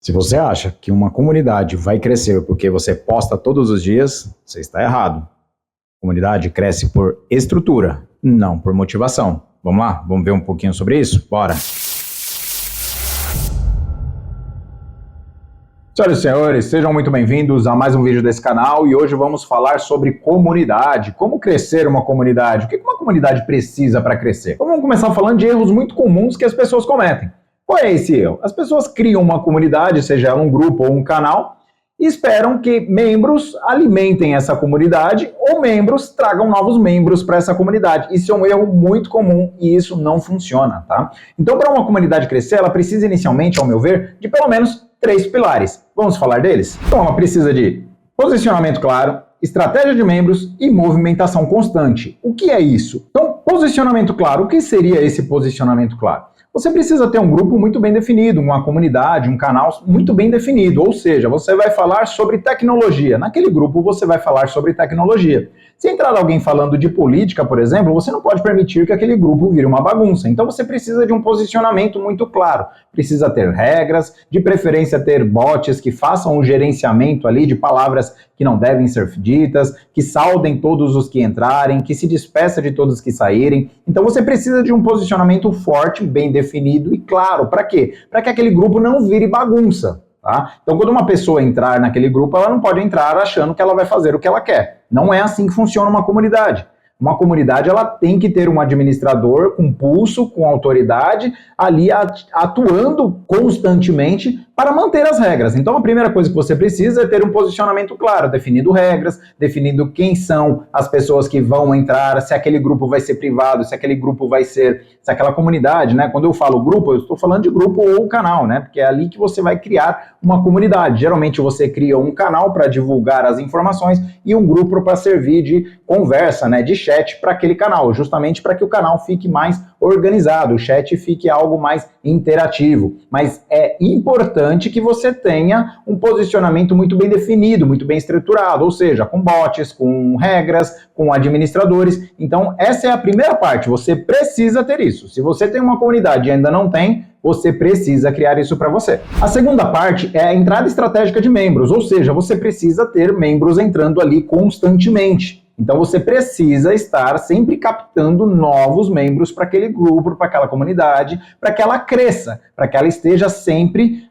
Se você acha que uma comunidade vai crescer porque você posta todos os dias, você está errado. A comunidade cresce por estrutura, não por motivação. Vamos lá? Vamos ver um pouquinho sobre isso? Bora! Senhoras e senhores, sejam muito bem-vindos a mais um vídeo desse canal e hoje vamos falar sobre comunidade. Como crescer uma comunidade? O que uma comunidade precisa para crescer? Então vamos começar falando de erros muito comuns que as pessoas cometem. Qual é esse erro? As pessoas criam uma comunidade, seja ela um grupo ou um canal, e esperam que membros alimentem essa comunidade ou membros tragam novos membros para essa comunidade. Isso é um erro muito comum e isso não funciona, tá? Então, para uma comunidade crescer, ela precisa inicialmente, ao meu ver, de pelo menos 3 pilares. Vamos falar deles? Então, ela precisa de posicionamento claro, estratégia de membros e movimentação constante. O que é isso? Então, posicionamento claro. O que seria esse posicionamento claro? Você precisa ter um grupo muito bem definido, uma comunidade, um canal muito bem definido, ou seja, você vai falar sobre tecnologia. Naquele grupo você vai falar sobre tecnologia. Se entrar alguém falando de política, por exemplo, você não pode permitir que aquele grupo vire uma bagunça. Então você precisa de um posicionamento muito claro. Precisa ter regras, de preferência ter bots que façam o gerenciamento ali de palavras que não devem ser ditas, que saudem todos os que entrarem, que se despeça de todos que saírem. Então você precisa de um posicionamento forte, bem definido e claro. Para quê? Para que aquele grupo não vire bagunça. Tá? Então, quando uma pessoa entrar naquele grupo, ela não pode entrar achando que ela vai fazer o que ela quer. Não é assim que funciona uma comunidade. Uma comunidade ela tem que ter um administrador com pulso, com autoridade, ali atuando constantemente para manter as regras. Então a primeira coisa que você precisa é ter um posicionamento claro, definindo regras, definindo quem são as pessoas que vão entrar, se aquele grupo vai ser privado, se aquele grupo vai ser, se aquela comunidade, né? Quando eu falo grupo, eu estou falando de grupo ou canal, né? Porque é ali que você vai criar uma comunidade. Geralmente você cria um canal para divulgar as informações e um grupo para servir de conversa, né? De chat para aquele canal, justamente para que o canal fique mais organizado, o chat fique algo mais interativo. Mas é importante que você tenha um posicionamento muito bem definido, muito bem estruturado, ou seja, com bots, com regras, com administradores. Então, essa é a primeira parte, você precisa ter isso. Se você tem uma comunidade e ainda não tem, você precisa criar isso para você. A segunda parte é a entrada estratégica de membros, ou seja, você precisa ter membros entrando ali constantemente. Então você precisa estar sempre captando novos membros para aquele grupo, para aquela comunidade, para que ela cresça, para que ela esteja sempre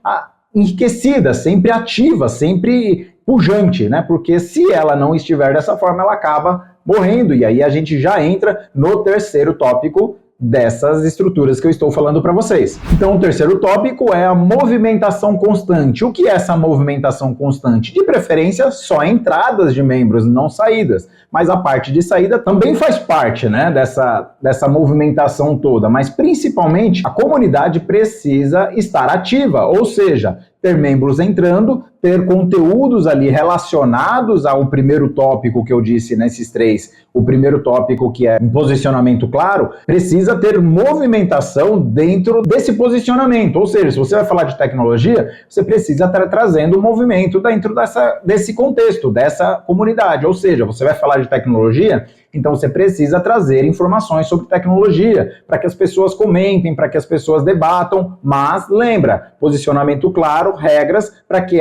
enriquecida, sempre ativa, sempre pujante, né? Porque se ela não estiver dessa forma, ela acaba morrendo. E aí a gente já entra no terceiro tópico dessas estruturas que eu estou falando para vocês. Então, o terceiro tópico é a movimentação constante. O que é essa movimentação constante? De preferência, só entradas de membros, não saídas. Mas a parte de saída também faz parte, né, dessa movimentação toda. Mas, principalmente, a comunidade precisa estar ativa, ou seja, ter membros entrando, ter conteúdos ali relacionados ao primeiro tópico que eu disse nesses 3. O primeiro tópico, que é um posicionamento claro, precisa ter movimentação dentro desse posicionamento. Ou seja, se você vai falar de tecnologia, você precisa estar trazendo movimento dentro desse contexto, dessa comunidade. Ou seja, você vai falar de tecnologia, então você precisa trazer informações sobre tecnologia, para que as pessoas comentem, para que as pessoas debatam, mas lembra, posicionamento claro, regras, para que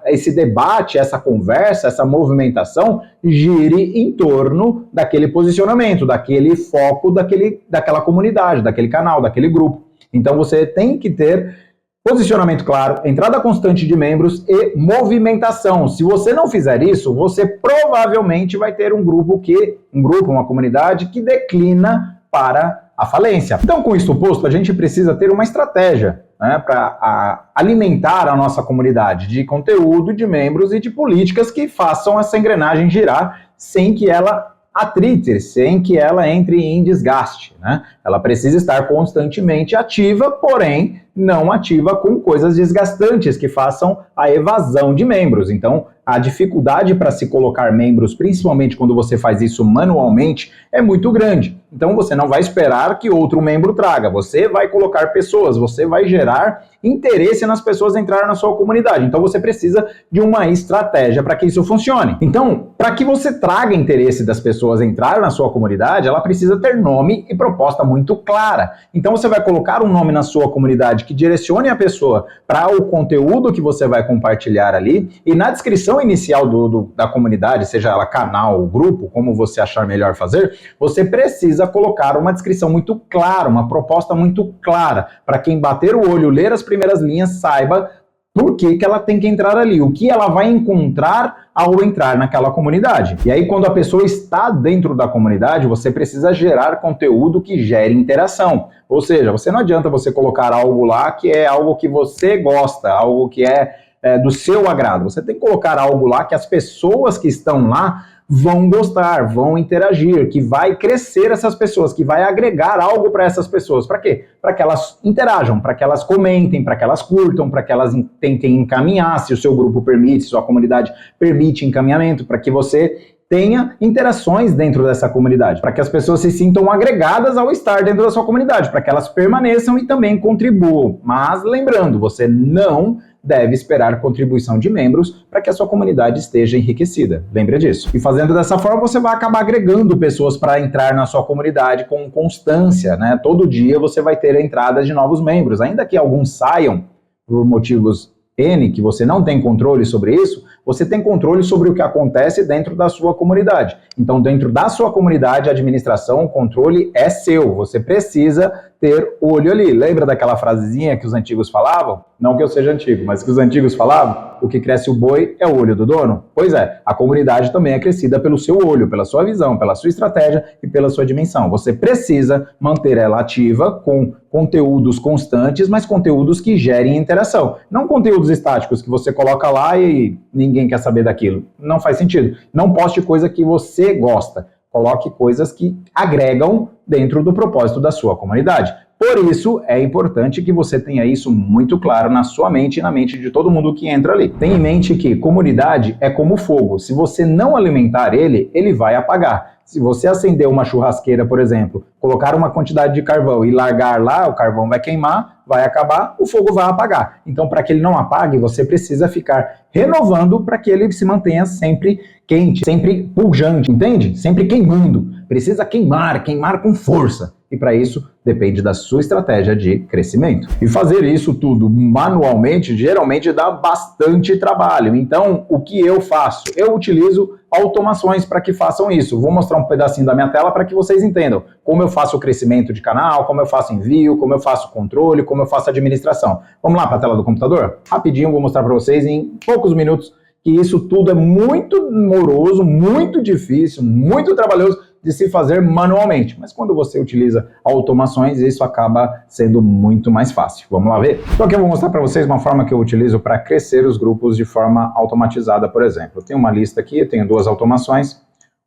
esse debate, essa conversa, essa movimentação gire em torno daquele posicionamento, daquele foco, daquela comunidade, daquele canal, daquele grupo. Então você tem que ter posicionamento claro, entrada constante de membros e movimentação. Se você não fizer isso, você provavelmente vai ter uma comunidade que declina para a falência. Então, com isso posto, a gente precisa ter uma estratégia, né, para alimentar a nossa comunidade de conteúdo, de membros e de políticas que façam essa engrenagem girar sem que ela atrite, sem que ela entre em desgaste, né? Ela precisa estar constantemente ativa, porém não ativa com coisas desgastantes que façam a evasão de membros. Então, a dificuldade para se colocar membros, principalmente quando você faz isso manualmente, é muito grande. Então você não vai esperar que outro membro traga, você vai colocar pessoas, você vai gerar interesse nas pessoas entrarem na sua comunidade. Então você precisa de uma estratégia para que isso funcione. Então, para que você traga interesse das pessoas entrar na sua comunidade, ela precisa ter nome e proposta muito clara. Então você vai colocar um nome na sua comunidade que direcione a pessoa para o conteúdo que você vai compartilhar ali, e na descrição inicial da comunidade, seja ela canal ou grupo, como você achar melhor fazer, você precisa colocar uma descrição muito clara, uma proposta muito clara, para quem bater o olho, ler as primeiras linhas, saiba por que ela tem que entrar ali, o que ela vai encontrar ao entrar naquela comunidade. E aí, quando a pessoa está dentro da comunidade, você precisa gerar conteúdo que gere interação. Ou seja, você não adianta você colocar algo lá que é algo que você gosta, algo que é do seu agrado. Você tem que colocar algo lá que as pessoas que estão lá vão gostar, vão interagir, que vai crescer essas pessoas, que vai agregar algo para essas pessoas. Para quê? Para que elas interajam, para que elas comentem, para que elas curtam, para que elas tentem encaminhar, se o seu grupo permite, se sua comunidade permite encaminhamento, para que você tenha interações dentro dessa comunidade, para que as pessoas se sintam agregadas ao estar dentro da sua comunidade, para que elas permaneçam e também contribuam. Mas lembrando, você não deve esperar contribuição de membros para que a sua comunidade esteja enriquecida. Lembra disso. E fazendo dessa forma, você vai acabar agregando pessoas para entrar na sua comunidade com constância, né? Todo dia você vai ter a entrada de novos membros. Ainda que alguns saiam por motivos N, que você não tem controle sobre isso, você tem controle sobre o que acontece dentro da sua comunidade. Então, dentro da sua comunidade, a administração, o controle é seu. Você precisa ter olho ali. Lembra daquela frasezinha que os antigos falavam? Não que eu seja antigo, mas que os antigos falavam? O que cresce o boi é o olho do dono? Pois é, a comunidade também é crescida pelo seu olho, pela sua visão, pela sua estratégia e pela sua dimensão. Você precisa manter ela ativa com conteúdos constantes, mas conteúdos que gerem interação. Não conteúdos estáticos que você coloca lá e ninguém quer saber daquilo. Não faz sentido. Não poste coisa que você gosta. Coloque coisas que agregam dentro do propósito da sua comunidade. Por isso, é importante que você tenha isso muito claro na sua mente e na mente de todo mundo que entra ali. Tenha em mente que comunidade é como fogo. Se você não alimentar ele, ele vai apagar. Se você acender uma churrasqueira, por exemplo, colocar uma quantidade de carvão e largar lá, o carvão vai queimar, vai acabar, o fogo vai apagar. Então, para que ele não apague, você precisa ficar renovando para que ele se mantenha sempre quente, sempre pujante, entende? Sempre queimando. Precisa queimar com força. E para isso, depende da sua estratégia de crescimento. E fazer isso tudo manualmente, geralmente dá bastante trabalho. Então, o que eu faço? Eu utilizo automações para que façam isso. Vou mostrar um pedacinho da minha tela para que vocês entendam como eu faço o crescimento de canal, como eu faço envio, como eu faço controle, como eu faço administração. Vamos lá para a tela do computador? Rapidinho, vou mostrar para vocês em poucos minutos que isso tudo é muito moroso, muito difícil, muito trabalhoso de se fazer manualmente. Mas quando você utiliza automações, isso acaba sendo muito mais fácil. Vamos lá ver? Então aqui eu vou mostrar para vocês uma forma que eu utilizo para crescer os grupos de forma automatizada, por exemplo. Eu tenho uma lista aqui, eu tenho duas automações.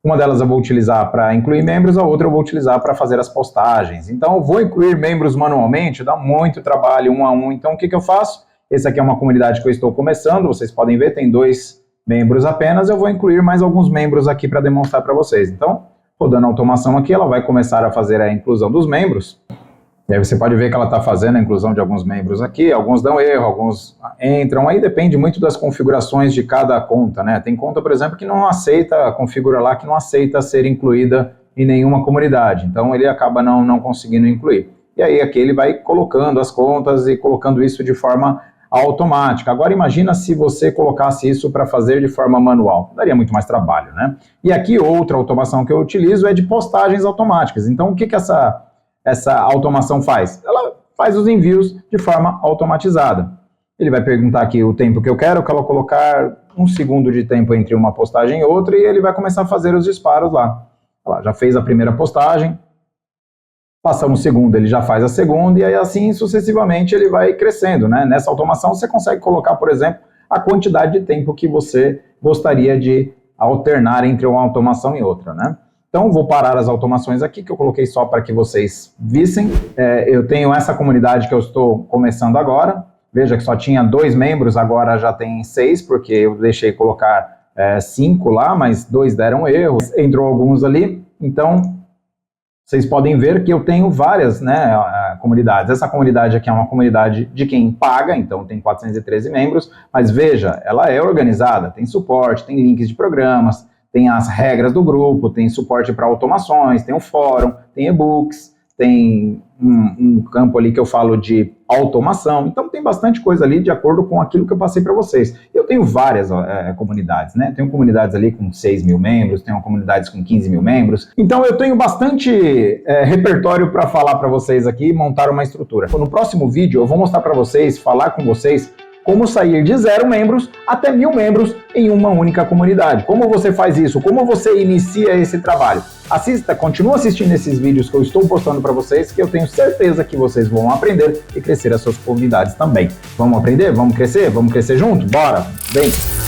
Uma delas eu vou utilizar para incluir membros, a outra eu vou utilizar para fazer as postagens. Então eu vou incluir membros manualmente, dá muito trabalho, um a um. Então o que eu faço? Essa aqui é uma comunidade que eu estou começando, vocês podem ver, tem 2 membros apenas. Eu vou incluir mais alguns membros aqui para demonstrar para vocês. Então, rodando a automação aqui, ela vai começar a fazer a inclusão dos membros. E aí você pode ver que ela está fazendo a inclusão de alguns membros aqui, alguns dão erro, alguns entram, aí depende muito das configurações de cada conta, né? Tem conta, por exemplo, que não aceita, configura lá que não aceita ser incluída em nenhuma comunidade, então ele acaba não conseguindo incluir. E aí aqui ele vai colocando as contas e colocando isso de forma automática. Agora imagina se você colocasse isso para fazer de forma manual. Daria muito mais trabalho, né? E aqui outra automação que eu utilizo é de postagens automáticas. Então o que essa automação faz? Ela faz os envios de forma automatizada. Ele vai perguntar aqui o tempo que eu quero colocar 1 segundo de tempo entre uma postagem e outra e ele vai começar a fazer os disparos lá. Olha lá, já fez a primeira postagem. Passa um segundo, ele já faz a segunda, e aí assim sucessivamente ele vai crescendo, né? Nessa automação você consegue colocar, por exemplo, a quantidade de tempo que você gostaria de alternar entre uma automação e outra, né? Então vou parar as automações aqui, que eu coloquei só para que vocês vissem. Eu tenho essa comunidade que eu estou começando agora. Veja que só tinha 2 membros, agora já tem 6, porque eu deixei colocar 5 lá, mas 2 deram erro. Entrou alguns ali, então vocês podem ver que eu tenho várias, né, comunidades. Essa comunidade aqui é uma comunidade de quem paga, então tem 413 membros, mas veja, ela é organizada, tem suporte, tem links de programas, tem as regras do grupo, tem suporte para automações, tem um fórum, tem e-books, tem um campo ali que eu falo de automação, então tem bastante coisa ali de acordo com aquilo que eu passei para vocês. Eu tenho várias comunidades, né? Tenho comunidades ali com 6 mil membros, tenho comunidades com 15 mil membros, então eu tenho bastante repertório para falar para vocês aqui e montar uma estrutura. No próximo vídeo eu vou mostrar para vocês, falar com vocês, como sair de 0 membros até 1000 membros em uma única comunidade. Como você faz isso? Como você inicia esse trabalho? Assista, continua assistindo esses vídeos que eu estou postando para vocês, que eu tenho certeza que vocês vão aprender e crescer as suas comunidades também. Vamos aprender? Vamos crescer? Vamos crescer junto? Bora! Vem!